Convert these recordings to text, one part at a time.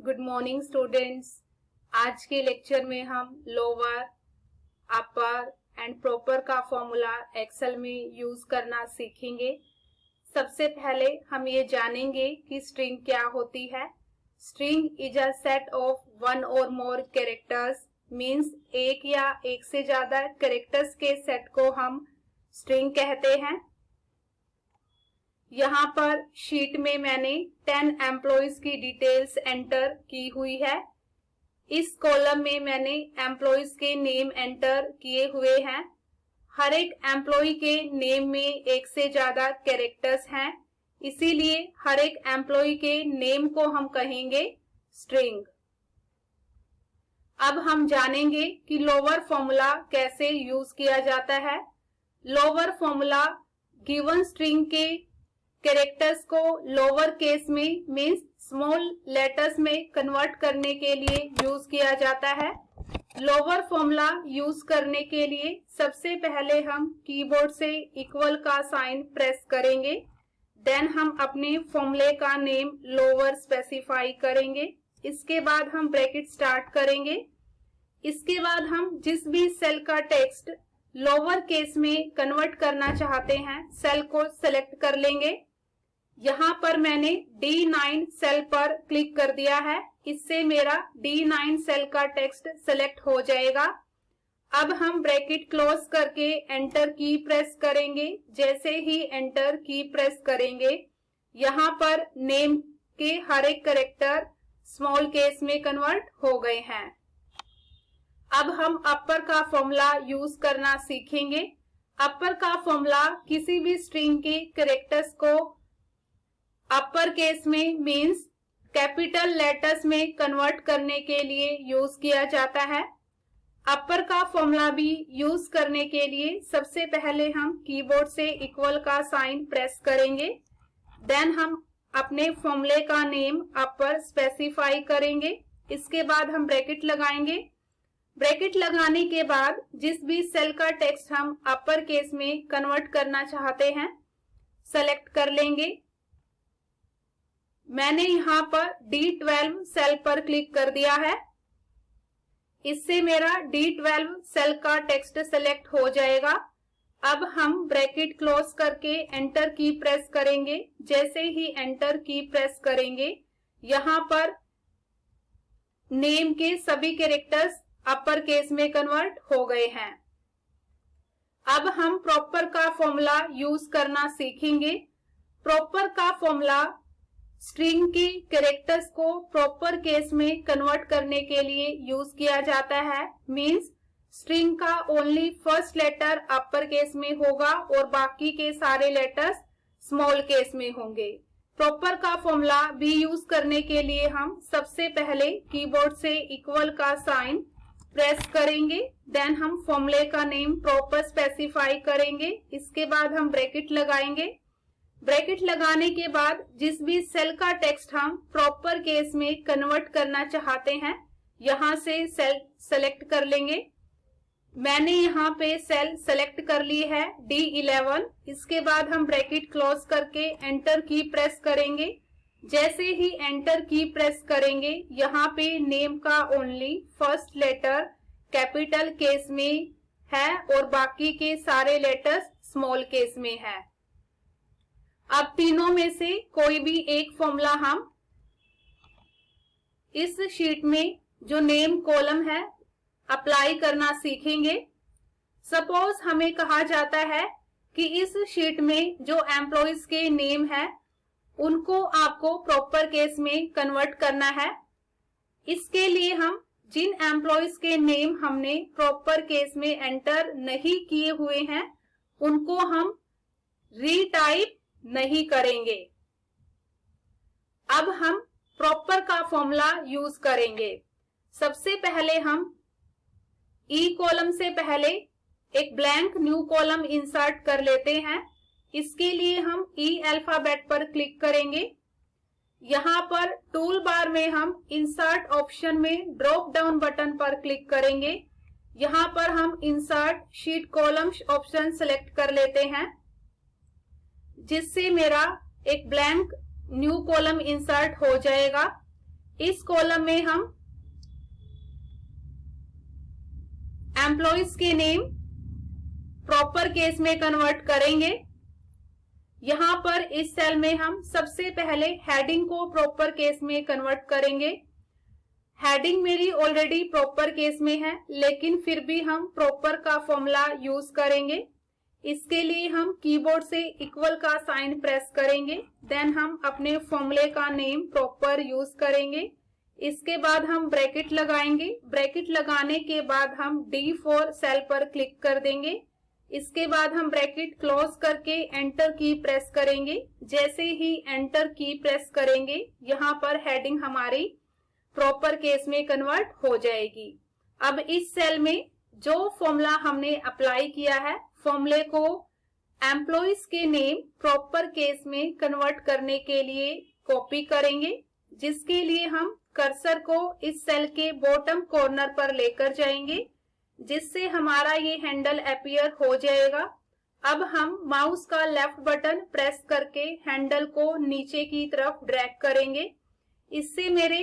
Good morning students. आज के lecture में हम लोअर, अपर एंड प्रॉपर का फॉर्मूला एक्सेल में यूज करना सीखेंगे। सबसे पहले हम ये जानेंगे कि स्ट्रिंग क्या होती है। String is a set of one और मोर कैरेक्टर्स, मीन्स एक या एक से ज्यादा कैरेक्टर्स के सेट को हम स्ट्रिंग कहते हैं। यहाँ पर शीट में मैंने 10 एम्प्लॉइज की डिटेल्स एंटर की हुई है। इस कॉलम में मैंने एम्प्लॉइज के नेम एंटर किए हुए हैं। हर एक एम्प्लॉय के नेम में एक से ज्यादा कैरेक्टर्स हैं, इसीलिए हर एक एम्प्लॉय के नेम को हम कहेंगे स्ट्रिंग। अब हम जानेंगे कि लोअर फॉर्मूला कैसे यूज किया जाता है। लोअर फॉर्मूला गिवन स्ट्रिंग के कैरेक्टर्स को लोअर केस में मीन्स स्मॉल लेटर्स में कन्वर्ट करने के लिए यूज किया जाता है। लोअर फॉर्मूला यूज करने के लिए सबसे पहले हम कीबोर्ड से इक्वल का साइन प्रेस करेंगे। देन हम अपने फॉर्मूले का नेम लोअर स्पेसिफाई करेंगे। इसके बाद हम ब्रैकेट स्टार्ट करेंगे। इसके बाद हम जिस भी सेल का टेक्स्ट लोअर केस में कन्वर्ट करना चाहते हैं, सेल को सिलेक्ट कर लेंगे। यहाँ पर मैंने D9 सेल पर क्लिक कर दिया है, इससे मेरा D9 सेल का टेक्स्ट सिलेक्ट हो जाएगा। अब हम ब्रैकेट क्लोज करके एंटर की प्रेस करेंगे। जैसे ही एंटर की प्रेस करेंगे, यहाँ पर नेम के हर एक कैरेक्टर स्मॉल केस में कन्वर्ट हो गए हैं। अब हम अपर का फॉर्मूला यूज करना सीखेंगे। अपर का फॉर्मूला किसी भी स्ट्रिंग के कैरेक्टर्स को अपर केस में मीन्स कैपिटल लेटर्स में कन्वर्ट करने के लिए यूज किया जाता है। अपर का फॉर्मूला भी यूज करने के लिए सबसे पहले हम कीबोर्ड से इक्वल का साइन प्रेस करेंगे। देन हम अपने फॉर्मूले का नेम अपर स्पेसिफाई करेंगे। इसके बाद हम ब्रैकेट लगाएंगे। ब्रैकेट लगाने के बाद जिस भी सेल का टेक्स्ट हम अपर केस में कन्वर्ट करना चाहते हैं, सेलेक्ट कर लेंगे। मैंने यहाँ पर D12 सेल पर क्लिक कर दिया है, इससे मेरा D12 सेल का टेक्स्ट सेलेक्ट हो जाएगा। अब हम ब्रैकेट क्लोज करके एंटर की प्रेस करेंगे। जैसे ही एंटर की प्रेस करेंगे, यहाँ पर नेम के सभी कैरेक्टर्स अपर केस में कन्वर्ट हो गए हैं। अब हम प्रॉपर का फॉर्मूला यूज करना सीखेंगे। प्रॉपर का फॉर्मूला स्ट्रिंग के कैरेक्टर्स को प्रॉपर केस में कन्वर्ट करने के लिए यूज किया जाता है। मींस स्ट्रिंग का only first letter upper case में होगा और बाकी के सारे लेटर्स स्मॉल केस में होंगे। प्रॉपर का फॉर्मूला भी यूज करने के लिए हम सबसे पहले कीबोर्ड से इक्वल का साइन प्रेस करेंगे। देन हम फॉर्मूले का नेम प्रॉपर स्पेसिफाई करेंगे। इसके बाद हम ब्रैकेट लगाएंगे। ब्रैकेट लगाने के बाद जिस भी सेल का टेक्स्ट हम प्रॉपर केस में कन्वर्ट करना चाहते हैं, यहाँ से सेल सेलेक्ट कर लेंगे। मैंने यहाँ पे सेल सेलेक्ट कर ली है D11। इसके बाद हम ब्रैकेट क्लोज करके एंटर की प्रेस करेंगे। जैसे ही एंटर की प्रेस करेंगे, यहाँ पे नेम का only first letter capital case में है और बाकी के सारे लेटर्स स्मॉल केस में है। अब तीनों में से कोई भी एक फॉर्मूला हम इस शीट में जो नेम कॉलम है अप्लाई करना सीखेंगे। सपोज हमें कहा जाता है कि इस शीट में जो एम्प्लॉइज के नेम है उनको आपको प्रॉपर केस में कन्वर्ट करना है। इसके लिए हम जिन एम्प्लॉइज के नेम हमने प्रॉपर केस में एंटर नहीं किए हुए हैं, उनको हम रीटाइप नहीं करेंगे। अब हम प्रॉपर का फॉर्मूला यूज करेंगे। सबसे पहले हम ई कॉलम से पहले एक ब्लैंक न्यू कॉलम इंसर्ट कर लेते हैं। इसके लिए हम ई अल्फाबेट पर क्लिक करेंगे। यहाँ पर टूल बार में हम इंसर्ट ऑप्शन में ड्रॉप डाउन बटन पर क्लिक करेंगे। यहाँ पर हम insert sheet columns option select कर लेते हैं, जिससे मेरा एक ब्लैंक न्यू कॉलम इंसर्ट हो जाएगा। इस कॉलम में हम एम्प्लॉइज के नेम प्रॉपर केस में कन्वर्ट करेंगे। यहां पर इस सेल में हम सबसे पहले हेडिंग को प्रॉपर केस में कन्वर्ट करेंगे। हेडिंग मेरी ऑलरेडी प्रॉपर केस में है, लेकिन फिर भी हम प्रॉपर का फॉर्मूला यूज करेंगे। इसके लिए हम कीबोर्ड से इक्वल का साइन प्रेस करेंगे, देन हम अपने फॉर्मूले का नेम प्रॉपर यूज करेंगे। इसके बाद हम ब्रैकेट लगाएंगे। ब्रैकेट लगाने के बाद हम D4 सेल पर क्लिक कर देंगे। इसके बाद हम ब्रैकेट क्लोज करके एंटर की प्रेस करेंगे। जैसे ही एंटर की प्रेस करेंगे, यहाँ पर हेडिंग हमारी प्रॉपर केस में कन्वर्ट हो जाएगी। अब इस सेल में जो फॉर्मूला हमने अप्लाई किया है, फॉर्मूले को एम्प्लॉइज के नेम प्रॉपर केस में कन्वर्ट करने के लिए कॉपी करेंगे, जिसके लिए हम कर्सर को इस सेल के बॉटम कॉर्नर पर लेकर जाएंगे, जिससे हमारा ये हैंडल अपीयर हो जाएगा। अब हम माउस का लेफ्ट बटन प्रेस करके हैंडल को नीचे की तरफ ड्रैग करेंगे। इससे मेरे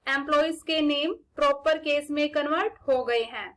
एम्प्लॉइज के नेम प्रॉपर केस में कन्वर्ट हो गए हैं।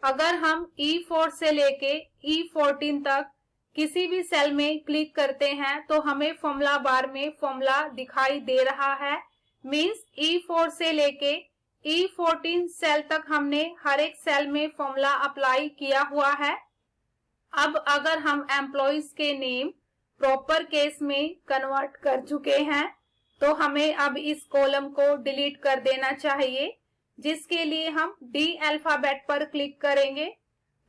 अगर हम E4 से लेके E14 तक किसी भी सेल में क्लिक करते हैं तो हमें फॉर्मूला बार में फॉर्मूला दिखाई दे रहा है। मीन्स E4 से लेके E14 सेल तक हमने हर एक सेल में फॉर्मूला अप्लाई किया हुआ है। अब अगर हम एम्प्लॉइज के नेम प्रॉपर केस में कन्वर्ट कर चुके हैं तो हमें अब इस कॉलम को डिलीट कर देना चाहिए, जिसके लिए हम D अल्फाबेट पर क्लिक करेंगे।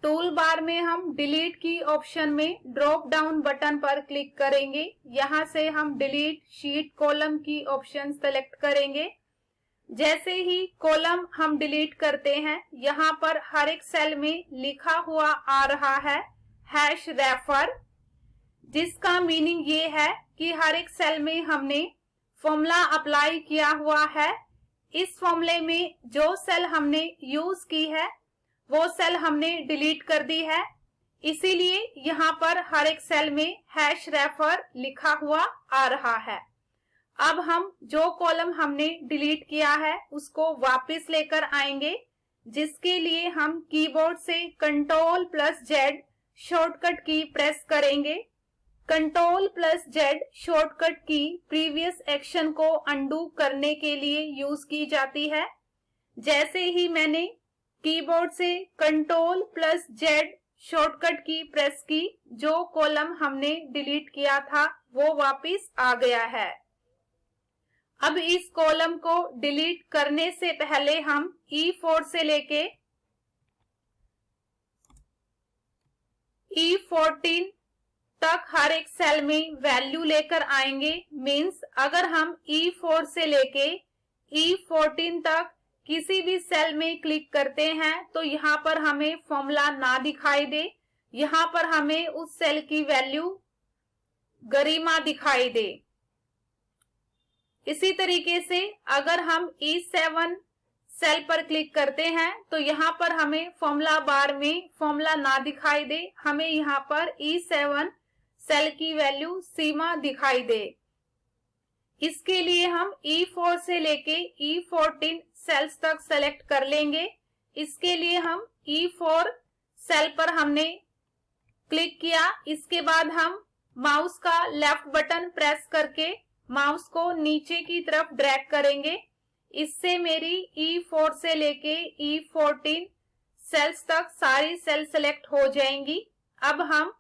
टूल बार में हम डिलीट की ऑप्शन में ड्रॉप डाउन बटन पर क्लिक करेंगे। यहाँ से हम डिलीट शीट कॉलम की ऑप्शन सेलेक्ट करेंगे। जैसे ही कॉलम हम डिलीट करते हैं, यहाँ पर हर एक सेल में लिखा हुआ आ रहा है #रेफर, जिसका मीनिंग ये है कि हर एक सेल में हमने फॉर्मूला अप्लाई किया हुआ है। इस फॉर्मूले में जो सेल हमने यूज की है वो सेल हमने डिलीट कर दी है, इसीलिए यहाँ पर हर एक सेल में #रेफर लिखा हुआ आ रहा है। अब हम जो कॉलम हमने डिलीट किया है उसको वापस लेकर आएंगे, जिसके लिए हम कीबोर्ड से Ctrl+Z शॉर्टकट की प्रेस करेंगे। Ctrl+Z शॉर्टकट की प्रीवियस एक्शन को अंडू करने के लिए यूज की जाती है। जैसे ही मैंने कीबोर्ड से Ctrl+Z शॉर्टकट की प्रेस की, जो कॉलम हमने डिलीट किया था वो वापस आ गया है। अब इस कॉलम को डिलीट करने से पहले हम E4 से लेके E14 तक हर एक सेल में वैल्यू लेकर आएंगे। मीन्स अगर हम E4 से लेके E14 तक किसी भी सेल में क्लिक करते हैं तो यहाँ पर हमें फॉर्मूला ना दिखाई दे, यहाँ पर हमें उस सेल की वैल्यू गरिमा दिखाई दे। इसी तरीके से अगर हम E7 सेल पर क्लिक करते हैं तो यहाँ पर हमें फॉर्मूला बार में फॉर्मूला ना दिखाई दे, हमें यहाँ पर E7 सेल की वैल्यू सीमा दिखाई दे। इसके लिए हम E4 से लेके E14 सेल्स तक सेलेक्ट कर लेंगे। इसके लिए हम E4 सेल पर हमने क्लिक किया। इसके बाद हम माउस का लेफ्ट बटन प्रेस करके माउस को नीचे की तरफ ड्रैग करेंगे। इससे मेरी E4 से लेके E14 सेल्स तक सारी सेल सेलेक्ट हो जाएंगी। अब हम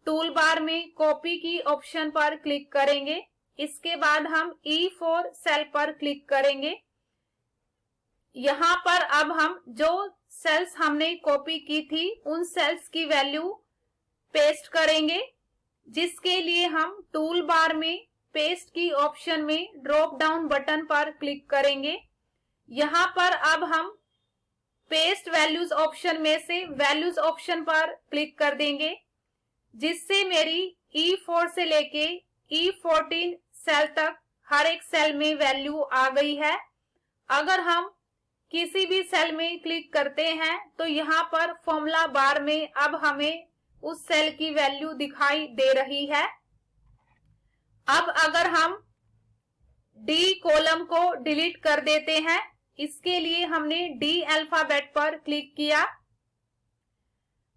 टूल बार में कॉपी की ऑप्शन पर क्लिक करेंगे। इसके बाद हम E4 सेल पर क्लिक करेंगे। यहाँ पर अब हम जो सेल्स हमने कॉपी की थी उन सेल्स की वैल्यू पेस्ट करेंगे, जिसके लिए हम टूल बार में पेस्ट की ऑप्शन में ड्रॉप डाउन बटन पर क्लिक करेंगे। यहाँ पर अब हम पेस्ट वैल्यूज ऑप्शन में से वैल्यूज ऑप्शन पर क्लिक कर देंगे, जिससे मेरी E4 से लेके E14 सेल तक हर एक सेल में वैल्यू आ गई है। अगर हम किसी भी सेल में क्लिक करते हैं तो यहाँ पर फॉर्मूला बार में अब हमें उस सेल की वैल्यू दिखाई दे रही है। अब अगर हम डी कॉलम को डिलीट कर देते हैं। इसके लिए हमने डी अल्फाबेट पर क्लिक किया।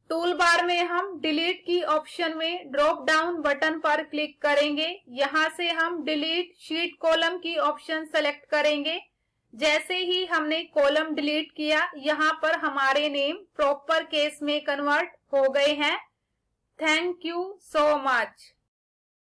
टूल बार में हम डिलीट की ऑप्शन में ड्रॉप डाउन बटन पर क्लिक करेंगे। यहां से हम डिलीट शीट कॉलम की ऑप्शन सेलेक्ट करेंगे। जैसे ही हमने कॉलम डिलीट किया, यहाँ पर हमारे नेम प्रॉपर केस में कन्वर्ट हो गए हैं। Thank you so much.